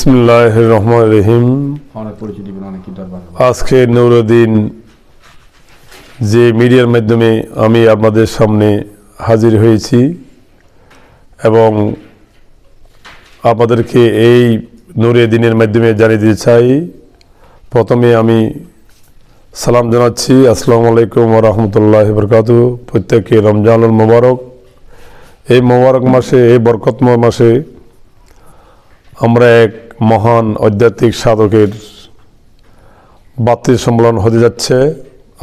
বিসমিল্লাহির রহমানির রহিম। আজকে নুরুদ্দিন যে মিডিয়ার মাধ্যমে আমি আপনাদের সামনে হাজির হয়েছি এবং আপনাদেরকে এই নুরুদ্দিনের মাধ্যমে জানিয়ে দিতে চাই। প্রথমে আমি সালাম জানাচ্ছি, আসসালামু আলাইকুম ওয়া রাহমাতুল্লাহি ওয়া বারাকাতুহু। প্রত্যেককে রমজানুল মুবারক। এই মুবারক মাসে, এই বরকতময় মাসে আমরা এক মহান আধ্যাত্মিক সাধকের বার্ষিক সম্মেলন হতে যাচ্ছে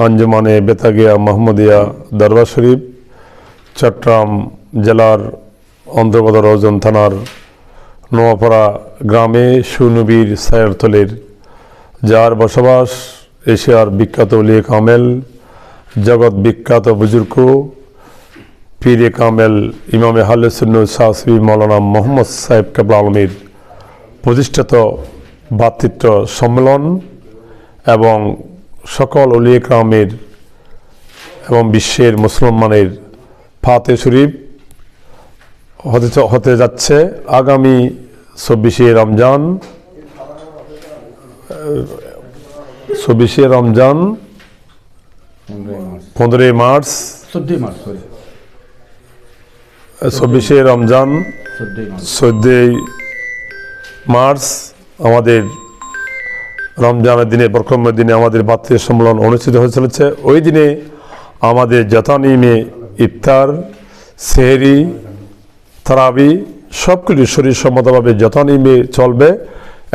আঞ্জুমানে বেতাগিয়া মোহাম্মদিয়া দরবার শরীফ, চট্টগ্রাম জেলার অন্তর্গত রওজন থানার নোয়াপাড়া গ্রামে সুনবীর ছায়াতলের যার বসবাস এশিয়ার বিখ্যাত ওলিয়ে কামেল, জগৎ বিখ্যাত বুজুর্গ পীরে কামেল ইমামে আহলে সুন্নাত শাহসি মাওলানা মোহাম্মদ সাহেব কেবলা আলমীর প্রতিষ্ঠিত ভ্রাতৃত্ব সম্মেলন এবং সকল ওলিয়ে কেরামের এবং বিশ্বের মুসলমানের ফাতে শরীফ হতে যাচ্ছে আগামী 24শে রমজান 15 মার্চ 24শে রমজান 14 মার্চ আমাদের রমজানের দিনে, বরকতময় দিনে আমাদের ভ্রাতৃত্ব সম্মেলন অনুষ্ঠিত হয়ে চলেছে। ওই দিনে আমাদের যথানিয়মে ইফতার, সেহরি, তারাবি সবকিছু শরীর সম্মতভাবে যথানিয়মে চলবে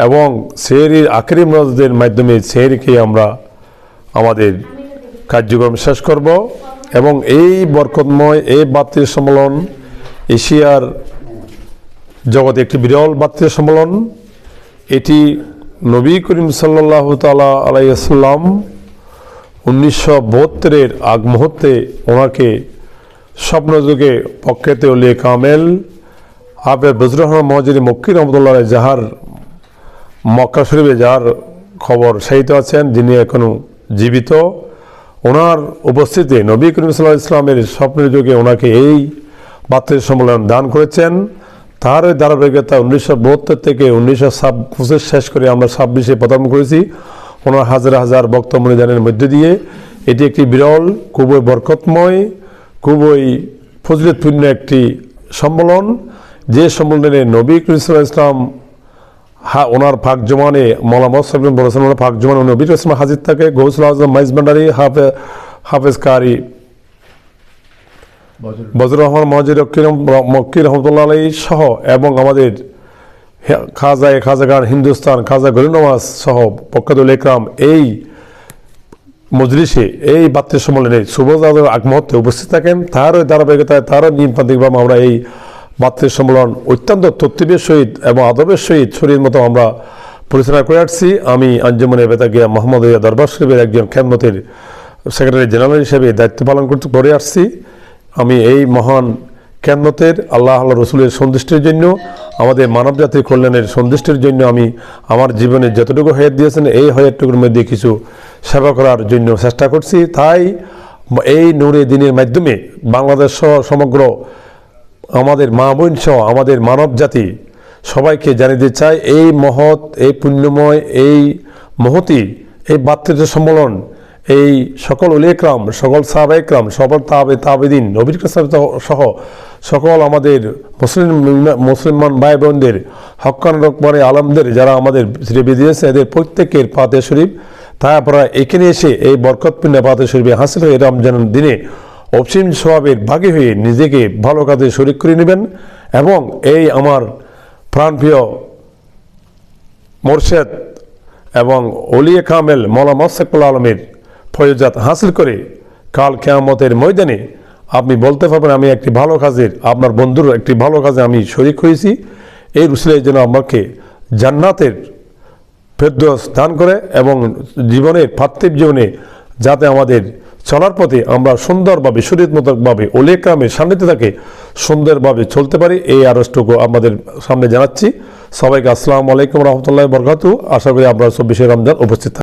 এবং সেহরির আখেরি মুনাজাতের মাধ্যমে সেহরিকে আমরা আমাদের কার্যক্রম শেষ করব এবং এই বরকতময় এই ভ্রাতৃত্ব সম্মেলন এশিয়ার জগতে একটি বিরল ভ্রাতৃত্ব সম্মেলন। এটি নবী করিম সাল্লাল্লাহু তাআলা আলাইহি ওয়াসাল্লাম 1972-এর আগ মুহূর্তে ওনাকে স্বপ্নযুগে পক্ষেতে ওলিয়ে কামেল হাফেজ বজরুর রহমান মুহাজিরি মক্কি রহমতুল্লাহ যাহার মক্কা শরীফে যার খবর সাহিত্য আছেন, যিনি এখনো জীবিত, ওনার উপস্থিতিতে নবী করিম সাল্লাল্লাহু আলাইহি ওয়াসাল্লামের স্বপ্নের যুগে ওনাকে এই ভ্রাতৃত্ব সম্মেলন দান করেছেন। তার ধারাবাহিকতা 1972 থেকে 1925 শেষ করে আমরা 26-এ পদার্পণ করেছি ওনার হাজার হাজার বক্তব্য নিদানের মধ্য দিয়ে। এটি একটি বিরল, খুবই বরকতময়, খুবই ফজিলতপূর্ণ একটি সম্মেলন, যে সম্মেলনে নবী করিম সাল্লাল্লাহু আলাইহি ওয়াসাল্লাম ওনার ফাঁক জমানে মৌলানা সাহেব বলেছেন, ওনার ফাঁক জমানে নবী করিম হাজির থাকে। গৌসুল আজম মাইজ ভান্ডারী, হাফেজ কারি বজরুর রহমান মুহাজিরি মক্কি রহমতুল্লাহ আলাইহি সহ এবং আমাদের খাজাগান হিন্দুস্তান খাজা গরিব নওয়াজ সহ পক্ষাতুল ইকরাম এই মজলিসে এই ভ্রাতৃত্ব সম্মেলনে শুভজাদের আগ মুহূর্তে উপস্থিত থাকেন। তারও ধারাবাহিকতায় তারও নিয়মতান্ত্রিকভাবে আমরা এই ভ্রাতৃত্ব সম্মেলন অত্যন্ত তরতিবের সহিত এবং আদবের সহিত শরীর মতো আমরা পরিচালনা করে আসছি। আমি আঞ্জুমানে বেতাগিয়া মোহাম্মদিয়া দরবার শরীফের একজন খেদমতের সেক্রেটারি জেনারেল হিসেবে দায়িত্ব পালন করে আসছি। আমি এই মহান খেদমতের আল্লাহ রসুলের সন্তুষ্টির জন্য, আমাদের মানব জাতির কল্যাণের সন্তুষ্টির জন্য আমি আমার জীবনে যতটুকু হায়াত দিয়েছেন এই হায়াতটুকুর মধ্যে কিছু সেবা করার জন্য চেষ্টা করছি। তাই এই নূরে দিনের মাধ্যমে বাংলাদেশ সহ সমগ্র আমাদের মা বোন সহ আমাদের মানব জাতি সবাইকে জানিয়ে দিতে চাই এই মহৎ, এই পুণ্যময়, এই মহতি এই ভ্রাতৃত্ব সম্মেলন এই সকল ওলিয়ে কেরাম, সকল সাহাবা ইকরাম, সকল তাবেঈন, নবীর সহ সকল আমাদের মুসলমান ভাই বোনদের, হক্কান রকমানে আলমদের যারা আমাদের রেবে দিয়েছে এদের প্রত্যেকের ফাতে শরীফ, তাই আপনারা এখানে এসে এই বরকতপূর্ণ ফাতে শরীফে হাসিল হয়ে রমজানের দিনে অসীম সওয়াবের ভাগী হয়ে নিজেকে ভালো কাজে শরীক করে নেবেন এবং এই আমার প্রাণপ্রিয় মোরশেদ এবং ওলিয়ে কামেল মৌলানা সাহেব আলমের ফয়জাত হাসিল করে কাল কিয়ামতের ময়দানে আপনি বলতে পারবেন আমি একটি ভালো কাজের, আপনার বন্ধুর একটি ভালো কাজে আমি শরীক হয়েছি। এই রুসিলায় যেন আমাকে জান্নাতের ফেরদৌস দান করে এবং জীবনের পার্থিব জীবনে যাতে আমাদের চলার পথে আমরা সুন্দরভাবে শরীয়তমতভাবে ওলিয়ে কেরামের সান্নিধ্যে থাকে সুন্দরভাবে চলতে পারি, এই আরজটুকু আমাদের সামনে জানাচ্ছি। সবাইকে আসসালামু আলাইকুম রহমতুল্লাহি ওয়া বারাকাতুহু। আশা করি আপনারা 24শে রমজান উপস্থিত থাকবেন।